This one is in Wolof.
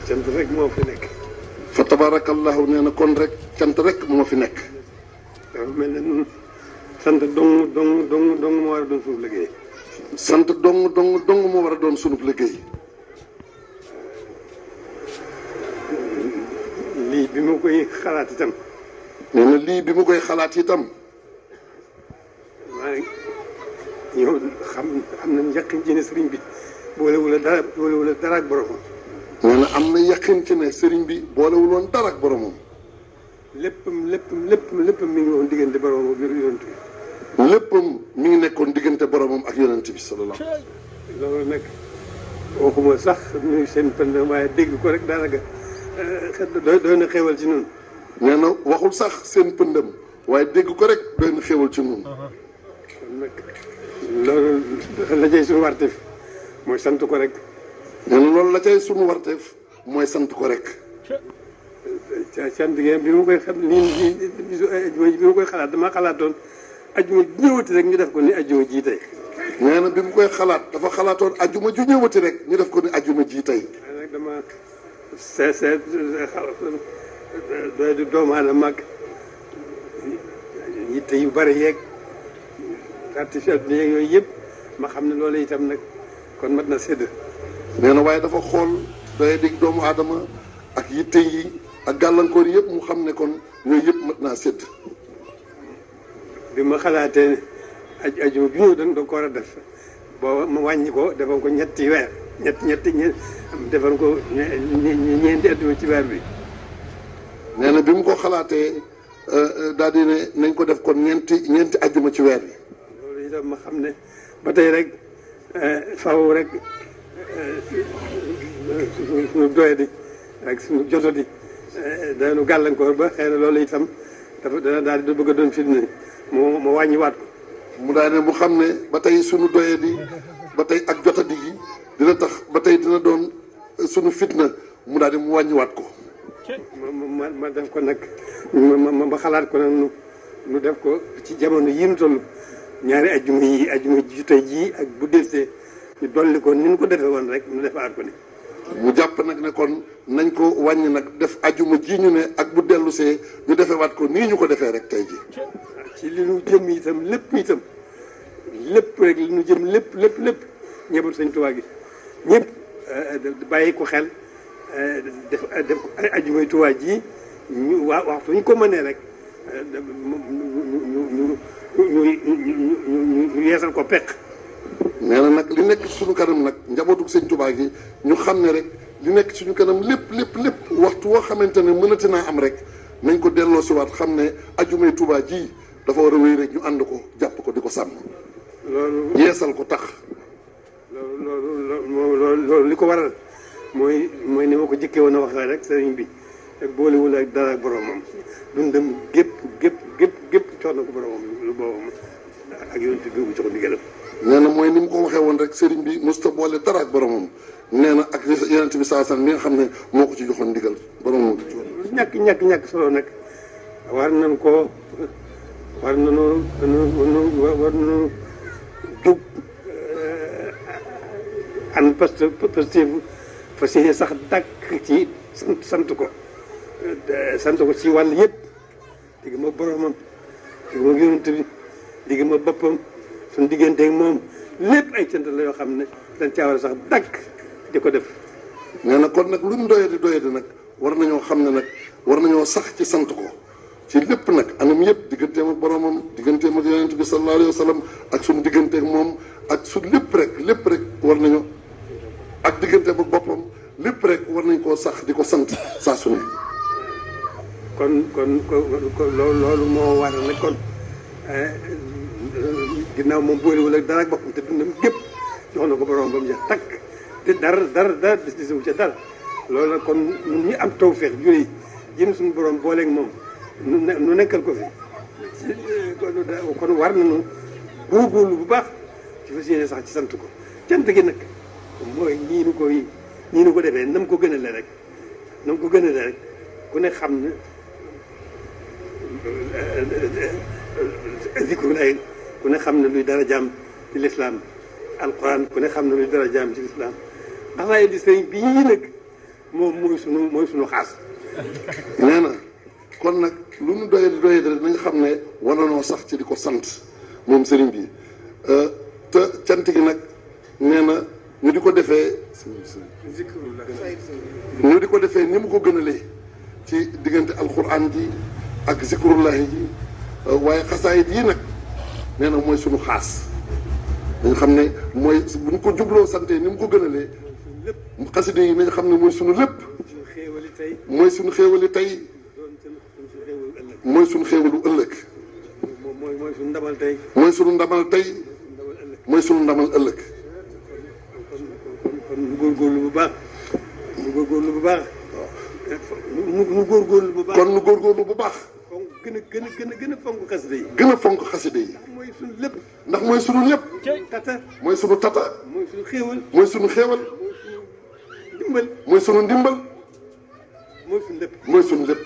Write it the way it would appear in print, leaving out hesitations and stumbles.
cant rek moo fi nekk. fa tabarakallahu nee na kon rek cant rek moo fi nekk. dafa mel ne ñun sant dong moo war a doon suñu liggéey. sant dong moo war a doon sunu liggéey. lii bi ma koy xalaat itam. nee na lii bi mu koy xalaat itam. maa ngi ñëw xam na njëkk ci ne sëriñ bi boolewul dara ak boromam. nee na am na yaqin ci ne sëriñ bi boolewul woon dara ak boromam. léppam mi ngi woon diggante boromam ak yonent bi. léppam mi ngi nekkoon diggante boromam ak yonent bi sallallahu alayhi wasallam. loolu nag waxuma sax ñu seen pënd waaye dégg ko rek daanaka doy na xéwal ci ñun. nee na waxul sax seen pëndam waaye dégg ko rek doy na xéwal ci ñun. kon nag loolu la cay suñu warteef mooy sant ko rek. nee na loolu la cay sunu warteef mooy sant ko rek. sant gi bi ma koy xam bi ma koy xalaat damaa xalaatoon ajjuma ju ñëwati rek ñu def ko ni ajjuma ji tey. nee na bi mu koy xalaat dafa xalaatoon ajjuma ju ñëwati rek ñu def ko ni ajjuma ji tey. nag dama seet doy di doomu aadama mag yitte yu bari yeeg artificiel bi yeeg yooyu yëpp ma xam ne loolu itam nag kon mat na sédd. nee na waaye dafa xool doy dig doomu aadama ak yitte yi ak gàllankoor yëpp mu xam ne kon yooyu yëpp mat naa sédd. bi ma xalaatee ajuma bi ñëw da ko war a def boo ma wàññi ko defal ko ñetti weer ñetti defal ko ñeenti ajuma ci weer bi. nee na bi mu ko xalaatee daal di ne nañ ko def kon ñeenti ajuma ci weer bi. loolu itam ma xam ne ba tey rek faw rek suñu doyadi ak suñu jotadi dañu gàllankoor ba xëy na loolu itam dana daal di bëgg a doon fitna mu wàññiwaat ko. mu daal ne mu xam ne ba tey suñu doyadi ba tey ak jotadi gi dina tax ba tey dina doon suñu fitna mu daal di mu wàññiwaat ko. ma def ko nag ma xalaat ko nag nu def ko ci jamono yi ñu toll ñaari ajjuma ji tey jii ak bu delsee ñu dolli ko ni ñu ko defee woon rek ñu defaat ko ni. mu jàpp nag ne kon nañ ko wàññi nag def ajjuma ji ñu ne ak bu dellusee ñu defewaat ko nii ñu ko defee rek tey jii. ci li ñu jëm itam lépp rek li ñu jëm lépp ñëbal Sëñ Tuubaa gi ñëpp bàyyi ko xel def ajjumay Tuubaa ji ñu waxtu ñu ko mënee rek ñu yeesal ko peq. nee na nag li nekk suñu kanam nag njabootu Sëñ Tuubaa gi ñu xam ne rek li nekk suñu kanam lépp waxtu woo xamante ne mënati naa am rek nañ ko delloo si waat xam ne ajjumay Tuubaa ji dafa war a wéy rek ñu ànd ko jàpp ko di ko sàmm. loolu yeesal ko tax. loolu li ko waral mooy ni ma ko jëkkee woon a waxee rek sëriñ bi ak boolewul ak dara ak boromam dundam gépp jox na ko boromam lu boobam ak yonent bi mu jox ko ndigalam. nee na mooy ni mu ko waxee woon rek sëriñ bi musta boole dara ak boromam nee na ak yonent bi saa mi nga xam ne moo ko ci joxoon ndigal boromam. ñàkk solo nag war nañu jub an parce que fas yéene sax dàkk ci sant ko ci wàll yëpp digg ma boromam digg ma yonent bi digg ma boppam suñu digganteeg moom lépp ay cant la yoo xam ne dañ caa war a sax dàkk di ko def. nee na kon nag luñ doyadi nag war nañoo xam ne nag war nañoo sax ci sant ko ci lépp nag anam yëpp digganteem ak boromam digganteem ak yonent bi sallallahu alayhi wa sallam ak suñu digganteeg moom ak su lépp rek war nañu ak digganteem ak boppam lépp rek war nañ koo sax di ko sant saa su ne. kon loolu moo waral nag kon ginnaaw moom boolewul ak dara ak boppam te dundam gépp jox na ko borom ba mu jeex takk te dara desiwu ca dara loolu nag kon ñun ñi am tawfeex jure jëm suñu borom booleeg moom nu nekkal ko fi kon war nañu góorgóorlu bu baax ci fas yéene sax ci sant ko cant gi nag mooy nii nu ko defee na mu ko gënale rek ku ne xam ne zikru lay ku ne xam ne luy dara jaam ci lislaam alquran ku ne xam ne luy dara jaam ci lislaam xasaay di sëriñ bii nag moom mooy sunu xaas. nee na kon nag lu mu doyee doyee rek na nga xam ne war nañoo sax ci di ko sant moom sëriñ bi te cant gi nag nee na ñu di ko defee ni mu ko gënalee ci diggante alxuraan ji ak zikrullahi ji waaye xasaayit yi nag nee na mooy sunu xaas dañ xam ne mooy bu ñu ko jubloo sante ni mu ko gënalee xasida yi nañ xam ne mooy sunu lépp mooy sunu xéewali tey mooy sunu xéewalu ëllëg mooy sunu ndamal tey mooy sunu ndamal tey mooy sunu ndamal ëllëg kon nu góorgóorlu bu baax nu góorgóorlu bu baax nu góorgóorlu bu baax kon nu góorgóorlu bu baax gën a fonk xasida yi gën a fonk xasida yi mooy sunu lépp ndax mooy sunu lépp tata mooy sunu tata mooy sunu xéewal mooy sunu xéewal ndimbal mooy sunu ndimbal mooy sunu lépp mooy sunu lépp